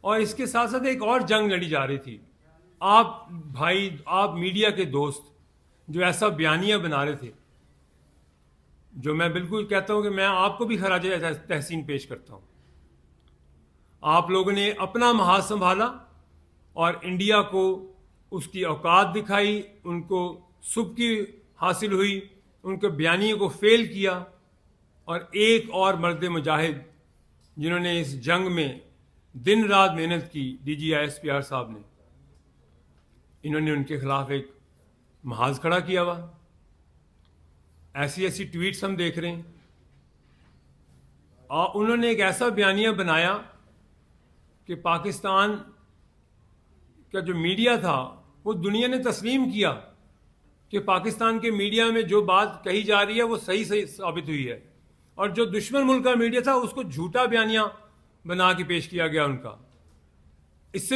और इसके साथ साथ एक और जंग लड़ी जा रही थी। आप भाई, आप मीडिया के दोस्त जो ऐसा बयानिया बना रहे थे, जो मैं बिल्कुल कहता हूं कि मैं आपको भी खराज तहसीन पेश करता हूं। आप लोगों ने अपना महाज संभाला और इंडिया को उसकी औकात दिखाई, उनको सुबकी हासिल हुई, उनके बयानिए को फेल किया। और एक और मर्द मुजाहिद जिन्होंने इस जंग में दिन रात मेहनत की, DGISPR साहब ने, इन्होंने उनके खिलाफ एक महाज खड़ा किया हुआ। ऐसी ऐसी ट्वीट्स हम देख रहे हैं। और उन्होंने एक ऐसा बयानिया बनाया कि पाकिस्तान का जो मीडिया था वो दुनिया ने तस्लीम किया कि पाकिस्तान के मीडिया में जो बात कही जा रही है वो सही सही साबित हुई है, और जो दुश्मन मुल्क का मीडिया था उसको झूठा बयानिया बना के पेश किया गया उनका। इससे